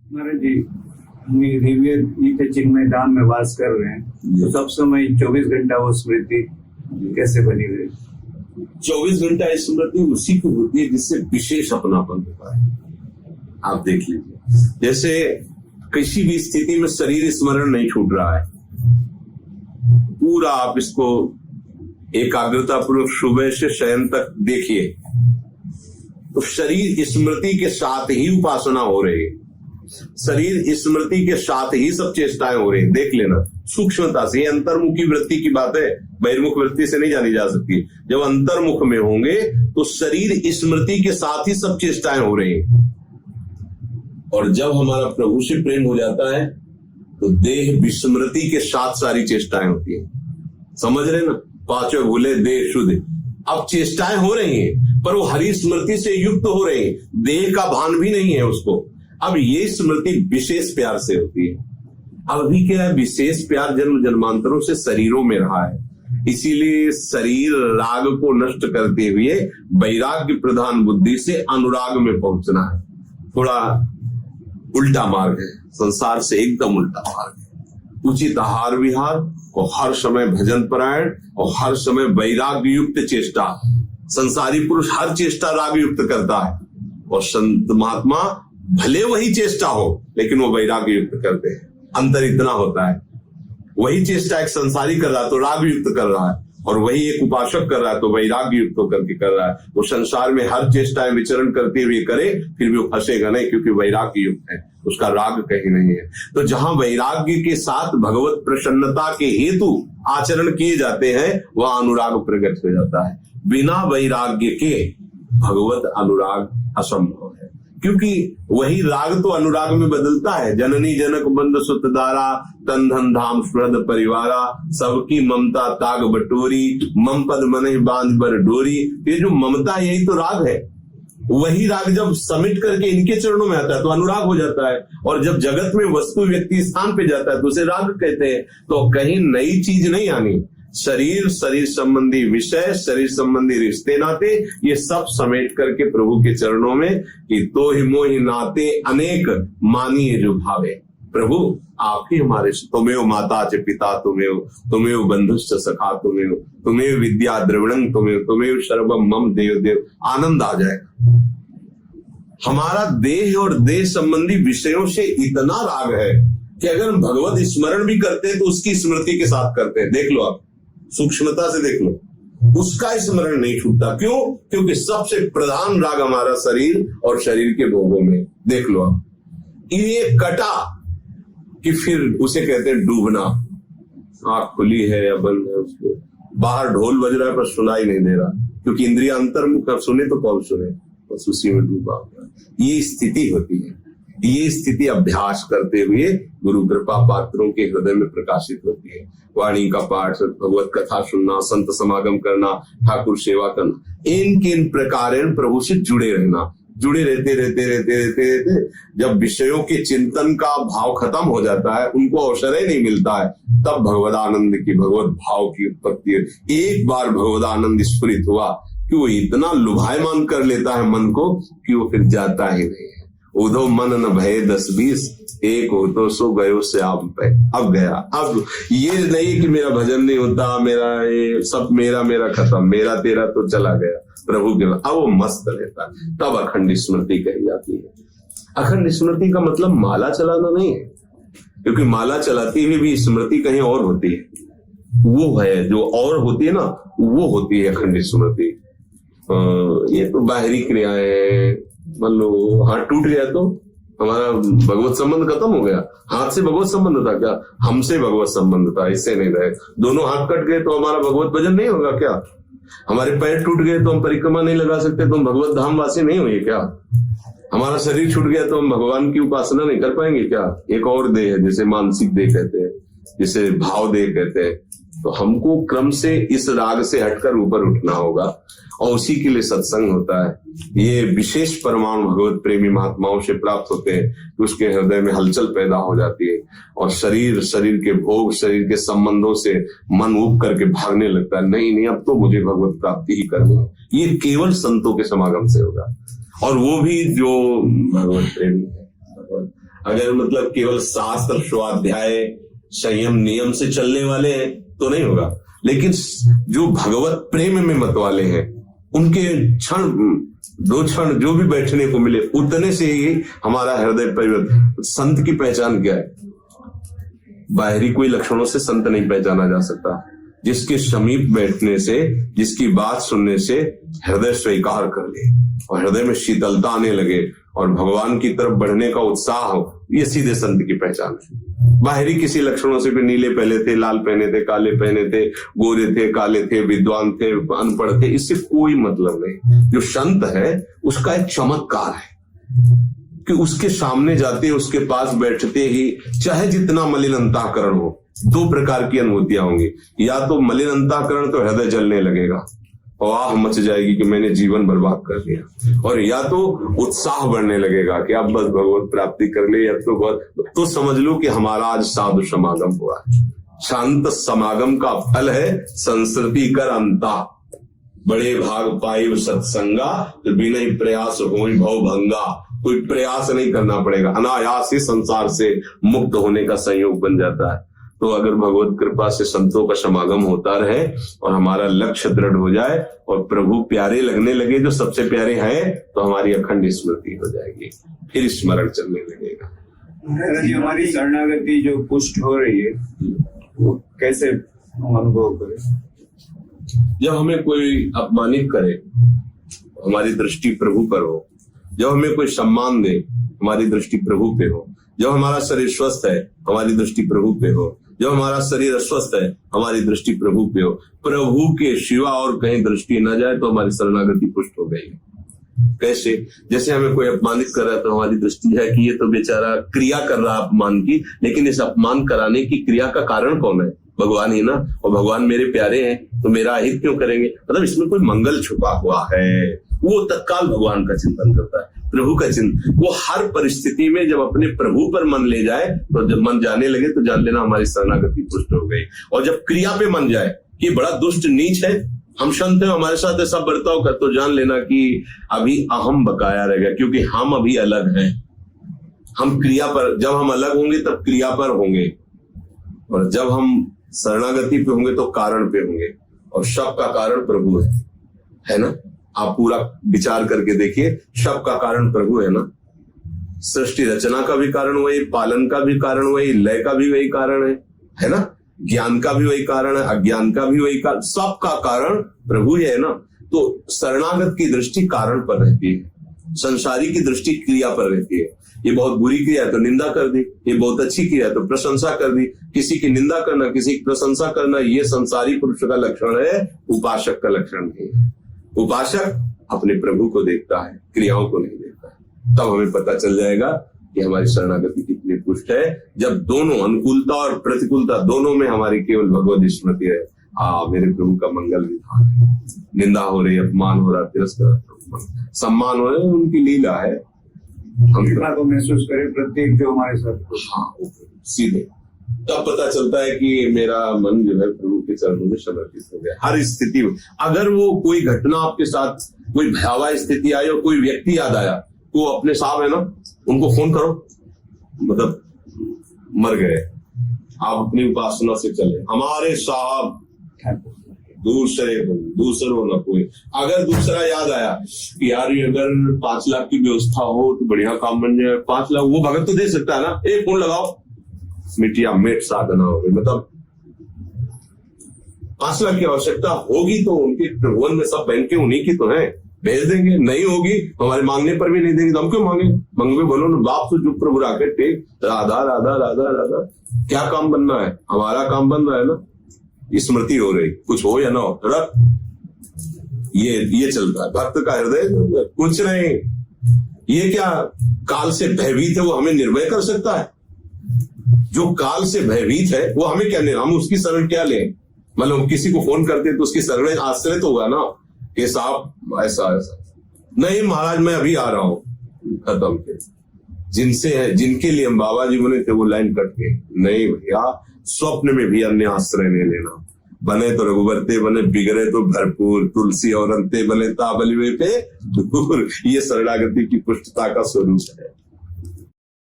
महाराज जी, हम रिवियर के चिन्मय धाम में वास कर रहे हैं, तो सब समय 24 घंटा वो स्मृति कैसे बनी हुई? 24 घंटा स्मृति उसी को होती है जिससे विशेष अपनापन होता है। आप देख लीजिए, जैसे किसी भी स्थिति में शरीर स्मरण नहीं छूट रहा है, पूरा आप इसको एकाग्रता पूर्वक सुबह से शयन तक देखिए, तो शरीर स्मृति के साथ ही उपासना हो रही है, शरीर स्मृति के साथ ही सब चेष्टाएं हो रही है। देख लेना सूक्ष्मता से, ये अंतर्मुखी वृत्ति की बात है, बहिर्मुख वृत्ति से नहीं जानी जा सकती। जब अंतर्मुख में होंगे तो शरीर स्मृति के साथ ही सब चेष्टाएं हो रही है, और जब हमारा प्रभु से प्रेम हो जाता है तो देह विस्मृति के साथ सारी चेष्टाएं होती है। समझ रहे ना, पांचों भूले देह शुद्ध। अब चेष्टाएं हो रही हैं पर वो हरि स्मृति से युक्त हो रही है, देह का भान भी नहीं है उसको। अब ये स्मृति विशेष प्यार से होती है। अब अभी क्या है, विशेष प्यार जन्म जन्मांतरों से शरीरों में रहा है, इसीलिए शरीर राग को नष्ट करते हुए वैराग्य प्रधान बुद्धि से अनुराग में पहुंचना है। थोड़ा उल्टा मार्ग है, संसार से एकदम उल्टा मार्ग है। उचित आहार विहार और हर समय भजन परायण और हर समय वैराग्य युक्त चेष्टा। संसारी पुरुष हर चेष्टा राग युक्त करता है, और संत महात्मा भले वही चेष्टा हो लेकिन वो वैराग्य युक्त करते हैं। अंतर इतना होता है, वही चेष्टा एक संसारी कर रहा है तो राग युक्त कर रहा है, और वही एक उपासक कर रहा है तो वैराग्य युक्त होकर के कर रहा है। वो संसार में हर चेष्टाएं विचरण करते हुए करे फिर भी वो फंसेगा नहीं, क्योंकि वैराग्य युक्त है, उसका राग कहीं नहीं है। तो जहां वैराग्य के साथ भगवत प्रसन्नता के हेतु आचरण किए जाते हैं वह अनुराग प्रकट हो जाता है। बिना वैराग्य के भगवत अनुराग असंभव है, क्योंकि वही राग तो अनुराग में बदलता है। जननी जनक बंद सुत दारा, तन धन धाम स्मृद परिवारा, सबकी ममता ताग बटोरी, मम पद मन बांध बर डोरी। ये जो ममता यही तो राग है। वही राग जब समिट करके इनके चरणों में आता है तो अनुराग हो जाता है, और जब जगत में वस्तु व्यक्ति स्थान पे जाता है तो उसे राग कहते हैं। तो कहीं नई चीज नहीं आनी, शरीर, शरीर संबंधी विषय, शरीर संबंधी रिश्ते नाते, ये सब समेट करके प्रभु के चरणों में कि तो ही मोहि नाते अनेक मानिए जो भावे। प्रभु आप ही हमारे, तुमेव माता च पिता तुमेव, तुमेव बंधुश्च सखा तुमेव, तुमेव विद्या द्रविणं तुमेव, तुमेव सर्वम मम देव देव। आनंद आ जाएगा। हमारा देह और देह संबंधी विषयों से इतना राग है कि अगर हम भगवत स्मरण भी करते हैं तो उसकी स्मृति के साथ करते हैं। देख लो आप, सूक्ष्मता से देख लो, उसका स्मरण नहीं छूटता। क्यों? क्योंकि सबसे प्रधान राग हमारा शरीर और शरीर के भोगों में। देख लो आप, ये कटा कि फिर उसे कहते हैं डूबना। आंख खुली है या बंद है, उसको बाहर ढोल बज रहा है पर सुनाई नहीं दे रहा, क्योंकि इंद्रिया अंतर्मुख सुने तो कौन सुने, बस उसी में डूबा हुआ। ये स्थिति होती है। ये स्थिति अभ्यास करते हुए गुरु कृपा पात्रों के हृदय में प्रकाशित होती है। वाणी का पाठ, भगवत कथा सुनना, संत समागम करना, ठाकुर सेवा करना, इन प्रकार प्रभु से जुड़े रहना। जुड़े रहते रहते रहते रहते रहते जब विषयों के चिंतन का भाव खत्म हो जाता है, उनको अवसर ही नहीं मिलता है, तब भगवदानंद की, भगवत भाव की उत्पत्ति है। एक बार भगवदानंद स्फुरित हुआ कि वो इतना लुभायमान कर लेता है मन को कि वो फिर जाता ही नहीं है। उधो मन न भय 10-20, एक हो तो सो गयो से आप पे। अब गया। अब ये नहीं कि मेरा भजन नहीं होता, मेरा ये सब मेरा खत्म, मेरा तेरा तो चला गया प्रभु के। अब वो मस्त रहता, तब अखंड स्मृति कही जाती है। अखंड स्मृति का मतलब माला चलाना नहीं है, क्योंकि माला चलाती हुई भी स्मृति कहीं और होती है। वो है जो और होती है ना, वो होती है अखंड स्मृति। ये तो बाहरी क्रियाएं, मान लो हाथ टूट गया तो हमारा भगवत संबंध खत्म हो गया। हाथ से भगवत संबंध था क्या? हमसे भगवत संबंध था, इससे नहीं रहे। दोनों हाथ कट गए तो हमारा भगवत भजन नहीं होगा क्या? हमारे पैर टूट गए तो हम परिक्रमा नहीं लगा सकते, तो हम भगवत धाम वासी नहीं हुए क्या? हमारा शरीर छूट गया तो हम भगवान की उपासना नहीं कर पाएंगे क्या? एक और देह है जिसे मानसिक देह कहते हैं, जिसे भाव देह कहते हैं। तो हमको क्रम से इस राग से हटकर ऊपर उठना होगा, और उसी के लिए सत्संग होता है। ये विशेष परमाणु भगवत प्रेमी महात्माओं से प्राप्त होते हैं कि उसके हृदय में हलचल पैदा हो जाती है, और शरीर, शरीर के भोग, शरीर के संबंधों से मन ऊब करके भागने लगता है। नहीं, अब तो मुझे भगवत प्राप्ति ही करनी है। ये केवल संतों के समागम से होगा, और वो भी जो भगवत प्रेमी है। अगर मतलब केवल शास्त्र स्वाध्याय संयम नियम से चलने वाले हैं तो नहीं होगा, लेकिन जो भगवत प्रेम में मत वाले हैं उनके क्षण दो क्षण जो भी बैठने को मिले उतने से ही हमारा हृदय परिवर्तन। संत की पहचान क्या है? बाहरी कोई लक्षणों से संत नहीं पहचाना जा सकता। जिसके समीप बैठने से, जिसकी बात सुनने से हृदय स्वीकार कर ले और हृदय में शीतलता आने लगे और भगवान की तरफ बढ़ने का उत्साह हो, ये सीधे संत की पहचान है। बाहरी किसी लक्षणों से भी नीले पहने थे, लाल पहने थे, काले पहने थे, गोरे थे, काले थे, विद्वान थे, अनपढ़ थे, इससे कोई मतलब नहीं। जो संत है उसका एक चमत्कार है कि उसके सामने जाते, उसके पास बैठते ही चाहे जितना मलिन अंतःकरण हो, दो प्रकार की अनुभूतियां होंगी। या तो मलिन अंतःकरण तो हृदय जलने लगेगा और आह मच जाएगी कि मैंने जीवन बर्बाद कर दिया, और या तो उत्साह बढ़ने लगेगा कि अब बस भगवत प्राप्ति कर ले, या तो समझ लो कि हमारा आज साधु समागम हुआ है। शांत समागम का फल है संस्कृति कर अंता, बड़े भाग पाई सत्संगा, तो बिना ही प्रयास हो भव भंगा। कोई प्रयास नहीं करना पड़ेगा, अनायास ही संसार से मुक्त होने का संयोग बन जाता है। तो अगर भगवत कृपा से संतों का समागम होता रहे और हमारा लक्ष्य दृढ़ हो जाए और प्रभु प्यारे लगने लगे, जो सबसे प्यारे हैं, तो हमारी अखंड स्मृति हो जाएगी, फिर स्मरण चलने लगेगा। हमारी शरणागति जो पुष्ट हो रही है वो कैसे अनुभव करें? जब हमें कोई अपमानित करे, हमारी दृष्टि प्रभु पर हो। जब हमें कोई सम्मान दे, हमारी दृष्टि प्रभु पे हो। जब हमारा शरीर स्वस्थ है, हमारी दृष्टि प्रभु पे हो। जब हमारा शरीर अस्वस्थ है, हमारी दृष्टि प्रभु पे हो। प्रभु के सिवा और कहीं दृष्टि न जाए तो हमारी शरणागति पुष्ट हो गई। कैसे? जैसे हमें कोई अपमानित कर रहा है तो हमारी दृष्टि है कि ये तो बेचारा क्रिया कर रहा है अपमान की, लेकिन इस अपमान कराने की क्रिया का कारण कौन है? भगवान ही ना। और भगवान मेरे प्यारे हैं तो मेरा अहित क्यों करेंगे? मतलब इसमें कोई मंगल छुपा हुआ है। वो तत्काल भगवान का चिंतन करता है, प्रभु का चिंतन। वो हर परिस्थिति में जब अपने प्रभु पर मन ले जाए, तो जब मन जाने लगे तो जान लेना हमारी शरणागति पुष्ट हो गई। और जब क्रिया पे मन जाए कि बड़ा दुष्ट नीच है, हम संत हैं, हमारे साथ ऐसा बर्ताव कर, तो जान लेना कि अभी अहम बकाया रहेगा, क्योंकि हम अभी अलग हैं। हम क्रिया पर, जब हम अलग होंगे तब क्रिया पर होंगे, और जब हम शरणागति पे होंगे तो कारण पे होंगे। और सब का कारण प्रभु है ना? आप पूरा विचार करके देखिए, सब का कारण प्रभु है ना। सृष्टि रचना का भी कारण वही, पालन का भी कारण वही, लय का भी वही कारण है ना। ज्ञान का भी वही कारण है, अज्ञान का भी वही कारण, सबका कारण प्रभु ही है ना। तो शरणागत की दृष्टि कारण पर रहती है, संसारी की दृष्टि क्रिया पर रहती है। ये बहुत बुरी क्रिया है तो निंदा कर दी, ये बहुत अच्छी क्रिया है तो प्रशंसा कर दी। किसी की निंदा करना, किसी की प्रशंसा करना, ये संसारी पुरुष का लक्षण है, उपासक का लक्षण नहीं है। उपासक अपने प्रभु को देखता है, क्रियाओं को नहीं देखता है। तब हमें पता चल जाएगा कि हमारी शरणागति कितनी पुष्ट है, जब दोनों अनुकूलता और प्रतिकूलता दोनों में हमारी केवल भगवत स्मृति है। मेरे प्रभु का मंगल विधान है। निंदा हो रही, अपमान हो रहा, तिरस्कार, सम्मान हो रहा है, उनकी लीला है। हम को महसूस करें प्रत्येक जो हमारे साथ। हाँ, सीधे तब पता चलता है कि मेरा मन जो है प्रभु के चरणों में समर्पित हो गया। हर स्थिति में अगर वो कोई घटना आपके साथ, कोई भयावह स्थिति आई और कोई व्यक्ति याद आया, तो अपने साहब है ना, उनको फोन करो, मतलब मर गए, आप अपनी उपासना से चले। हमारे साहब दूसरों ना कोई। अगर दूसरा याद आया कि यार ये अगर 5 लाख की व्यवस्था हो तो बढ़िया काम बन जाए, 5 लाख वो भगत तो दे सकता है ना, एक फोन लगाओ, मिटिया मेट साधना हो गई। मतलब 5 लाख की आवश्यकता होगी तो उनके त्रिभुवन में सब बैंकें उन्हीं की तो हैं, भेज देंगे। नहीं होगी, हमारे मांगने पर भी नहीं देंगे तो हम क्यों मांगे? मंगवे बोलो ना, बाप से चुप प्रभु राके टेक, राधा राधा राधा राधा। क्या काम बनना है? हमारा काम बन रहा है ना, स्मृति हो रही, कुछ हो या ना हो, रख। ये चल रहा है। भक्त का हृदय कुछ नहीं। ये क्या काल से भयभीत है, वो हमें निर्भय कर सकता है? जो काल से भयभीत है वो हमें क्या, हम उसकी शरण क्या लें? मतलब किसी को फोन करते तो उसकी शरण आश्रित होगा ना कि साहब ऐसा ऐसा नहीं, महाराज मैं अभी आ रहा हूं, खत्म थे। जिनसे है, जिनके लिए हम बाबा जी बने थे वो लाइन कट गए। नहीं भैया, स्वप्न में भी अन्य आश्रय नहीं लेना। बने तो रघुवरते बने, बिगड़े तो भरपूर, तुलसी और अंते बने ताबलिवे पे दूर। ये शरणागति की पुष्टता का स्वरूप है।